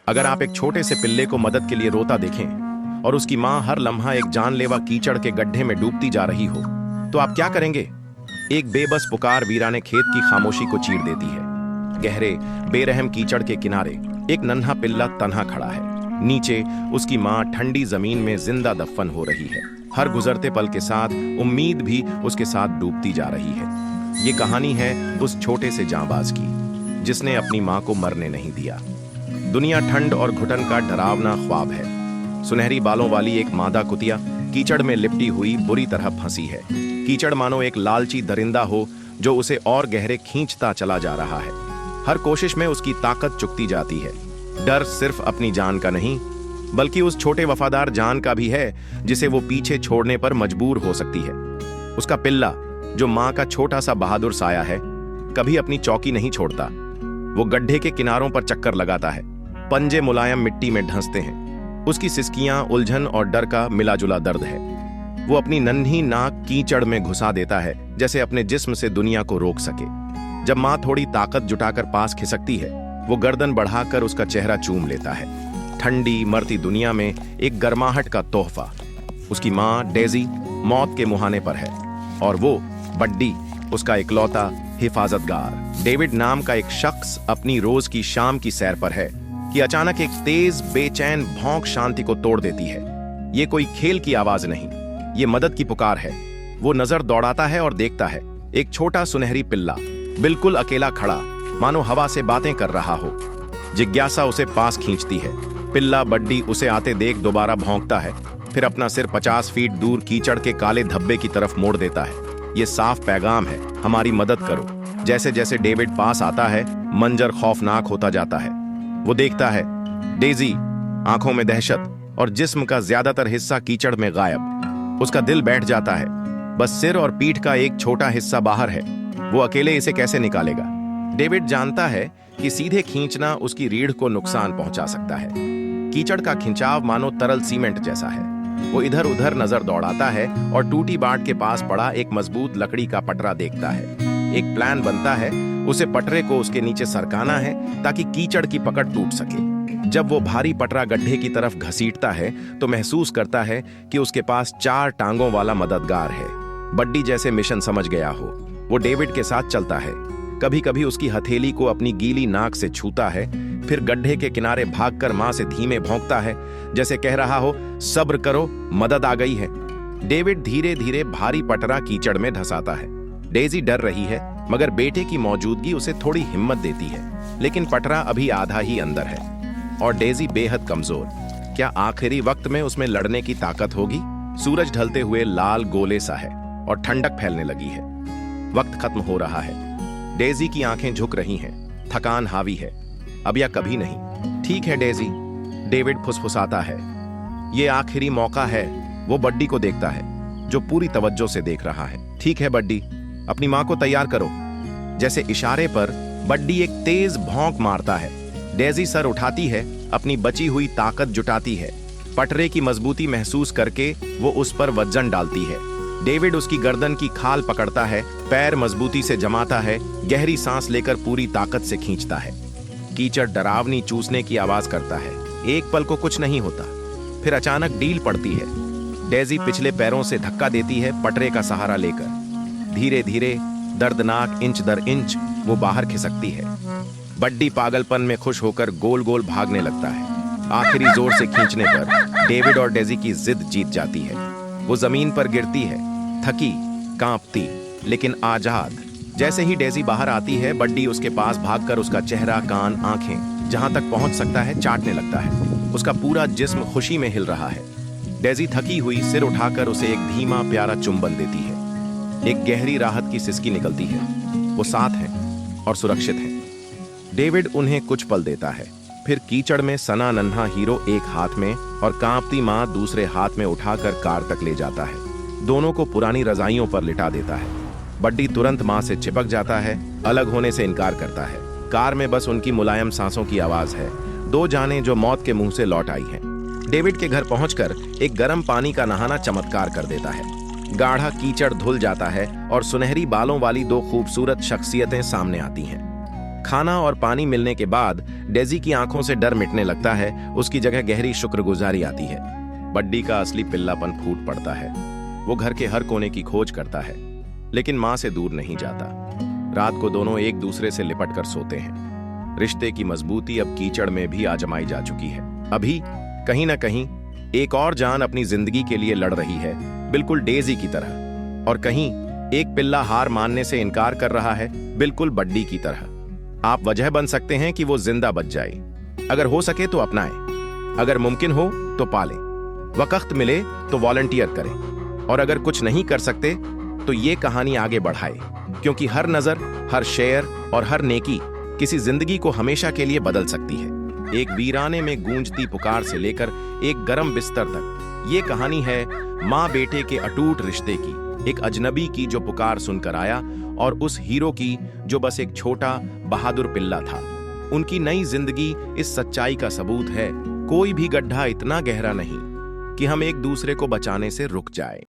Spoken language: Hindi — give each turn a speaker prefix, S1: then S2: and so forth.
S1: अगर आप एक छोटे से पिल्ले को मदद के लिए रोता देखें और उसकी मां हर लम्हा एक जानलेवा कीचड़ के गड्ढे में डूबती जा रही हो, तो आप क्या करेंगे? एक बेबस पुकार वीराने खेत की खामोशी को चीर देती है। गहरे बेरहम कीचड़ के किनारे एक नन्हा पिल्ला तन्हा खड़ा है। नीचे उसकी मां ठंडी जमीन में जिंदा दफन हो रही है। हर गुजरते पल के साथ उम्मीद भी उसके साथ डूबती जा रही है। ये कहानी है उस छोटे से जांबाज की जिसने अपनी मां को मरने नहीं दिया। दुनिया ठंड और घुटन का डरावना ख्वाब है। सुनहरी बालों वाली एक मादा कुतिया कीचड़ में लिपटी हुई बुरी तरह फंसी है। कीचड़ मानो एक लालची दरिंदा हो जो उसे और गहरे खींचता चला जा रहा है। हर कोशिश में उसकी ताकत चुकती जाती है। डर सिर्फ अपनी जान का नहीं, बल्कि उस छोटे वफादार जान का भी है जिसे वो पीछे छोड़ने पर मजबूर हो सकती है। उसका पिल्ला, जो मां का छोटा सा बहादुर साया है, कभी अपनी चौकी नहीं छोड़ता। वो गड्ढे के किनारों पर चक्कर लगाता है, पंजे मुलायम मिट्टी में ढंसते हैं। उसकी सिसकियां उलझन और डर का मिलाजुला दर्द है। वो अपनी नन्ही नाक कीचड़ में घुसा देता है, जैसे अपने जिस्म से दुनिया को रोक सके। जब मां थोड़ी ताकत जुटाकर पास खिसकती है, वो गर्दन बढ़ाकर उसका चेहरा चूम लेता है। ठंडी मरती दुनिया में एक गर्माहट का तोहफा। उसकी मां डेजी मौत के मुहाने पर है और वो बड्डी, उसका इकलौता हिफाजतगार। डेविड नाम का एक शख्स अपनी रोज की शाम की सैर पर है कि अचानक एक तेज बेचैन भौंक शांति को तोड़ देती है। ये कोई खेल की आवाज नहीं, ये मदद की पुकार है। वो नजर दौड़ाता है और देखता है एक छोटा सुनहरी पिल्ला बिल्कुल अकेला खड़ा, मानो हवा से बातें कर रहा हो। जिज्ञासा उसे पास खींचती है। पिल्ला बड्डी उसे आते देख दोबारा भौंकता है, फिर अपना सिर 50 फीट दूर कीचड़ के काले धब्बे की तरफ मोड़ देता है। ये साफ पैगाम है, हमारी मदद करो। जैसे जैसे डेविड पास आता है, मंजर खौफनाक होता जाता है। वो देखता है डेजी आंखों में दहशत और जिस्म का ज्यादातर हिस्सा कीचड़ में गायब। उसका दिल बैठ जाता है। बस सिर और पीठ का एक छोटा हिस्सा बाहर है। वो अकेले इसे कैसे निकालेगा? डेविड जानता है कि सीधे खींचना उसकी रीढ़ को नुकसान पहुंचा सकता है। कीचड़ का खिंचाव मानो तरल सीमेंट जैसा है। वो इधर उधर नजर दौड़ाता है और टूटी बाट के पास पड़ा एक मजबूत लकड़ी का पटरा देखता है। एक प्लान बनता है, उसे पटरे को उसके नीचे सरकाना है ताकि कीचड़ की पकड़ टूट सके। जब वो भारी पटरा गड्ढे की तरफ घसीटता है तो महसूस करता है कि उसके पास 4 टांगों वाला मददगार है। बड्डी जैसे मिशन समझ गया हो, वो डेविड के साथ चलता है। कभी कभी उसकी हथेली को अपनी गीली नाक से छूता है, फिर गड्ढे के किनारे भागकर मां से धीमे भौंकता है, जैसे कह रहा हो सब्र करो, मदद आ गई है। डेविड धीरे धीरे भारी पटरा कीचड़ में धंसाता है। डेजी डर रही है, मगर बेटे की मौजूदगी उसे थोड़ी हिम्मत देती है। लेकिन पटरा अभी आधा ही अंदर है और डेजी बेहद कमजोर। क्या आखिरी वक्त में उसमें लड़ने की ताकत होगी? सूरज ढलते हुए लाल गोले सा है और ठंडक फैलने लगी है। वक्त खत्म हो रहा है। डेजी की आंखें झुक रही हैं, थकान हावी है। अब या कभी नहीं। ठीक है डेजी, डेविड फुसफुसाता है। ये आखिरी मौका है। वो बड्डी को देखता है, जो पूरी तवज्जो से देख रहा है। ठीक है बड्डी, अपनी मां को तैयार करो। जैसे इशारे पर बड्डी एक तेज भौंक मारता है। डेजी सर उठाती है, अपनी बची हुई ताकत जुटाती है। पटरे की मजबूती महसूस करके वो उस पर वजन डालती है। डेविड उसकी गर्दन की खाल पकड़ता है, पैर मजबूती से जमाता है, गहरी सांस लेकर पूरी ताकत से खींचता है। कीचड़ डरावनी चूसने की आवाज करता है। एक पल को कुछ नहीं होता, फिर अचानक डील पड़ती है। डेजी पिछले पैरों से धक्का देती है, पटरे का सहारा लेकर। धीरे धीरे, दर्दनाक इंच दर इंच वो बाहर खिसकती है। बड्डी पागलपन में खुश होकर गोल गोल भागने लगता है। आखिरी जोर से खींचने पर डेविड और डेजी की जिद जीत जाती है। वो जमीन पर गिरती है, थकी, कांपती, लेकिन आजाद। जैसे ही डेजी बाहर आती है, बड्डी उसके पास भागकर उसका चेहरा, कान, आंखें जहां तक पहुंच सकता है चाटने लगता है। उसका पूरा जिस्म खुशी में हिल रहा है। डेजी थकी हुई सिर उठाकर उसे एक धीमा प्यारा चुंबन देती है। एक गहरी राहत की सिसकी निकलती है। वो साथ हैं और सुरक्षित हैं। डेविड उन्हें कुछ पल देता है, फिर कीचड़ में सना नन्हा हीरो एक हाथ में और कांपती मां दूसरे हाथ में उठाकर कार तक ले जाता है। दोनों को पुरानी रजाइयों पर लिटा देता है। बड्डी तुरंत मां से चिपक जाता है, अलग होने से इनकार करता है। कार में बस उनकी मुलायम सांसों की आवाज है। दो जानें जो मौत के मुंह से लौट आई हैं। डेविड के घर पहुंचकर एक गर्म पानी का नहाना चमत्कार कर देता है। गाढ़ा कीचड़ धुल जाता है और सुनहरी बालों वाली 2 खूबसूरत शख्सियतें सामने आती हैं। खाना और पानी मिलने के बाद डेजी की आंखों से डर मिटने लगता है। उसकी जगह गहरी शुक्रगुजारी आती है। बड्डी का असली पिल्लापन फूट पड़ता है। वो घर के हर कोने की खोज करता है, लेकिन मां से दूर नहीं जाता। रात को दोनों एक दूसरे से लिपट कर सोते हैं। रिश्ते की मजबूती अब कीचड़ में भी आजमाई जा चुकी है। अभी कहीं ना कहीं एक और जान अपनी जिंदगी के लिए लड़ रही है, बिल्कुल डेजी की तरह। और कहीं एक पिल्ला हार मानने से इनकार कर रहा है, बिल्कुल बड्डी की तरह। आप वजह बन सकते हैं कि वो जिंदा बच जाए। अगर हो सके तो अपनाएं, अगर मुमकिन हो तो पालें, वक्त मिले तो वॉलंटियर करें, और अगर कुछ नहीं कर सकते तो ये कहानी आगे बढ़ाए, क्योंकि हर नजर, हर शेयर और हर नेकी किसी जिंदगी को हमेशा के लिए बदल सकती है। एक वीराने में गूंजती पुकार से लेकर एक गर्म बिस्तर तक, ये कहानी है माँ बेटे के अटूट रिश्ते की। एक अजनबी की जो पुकार सुनकर आया, और उस हीरो की जो बस एक छोटा बहादुर पिल्ला था। उनकी नई जिंदगी इस सच्चाई का सबूत है, कोई भी गड्ढा इतना गहरा नहीं कि हम एक दूसरे को बचाने से रुक जाए।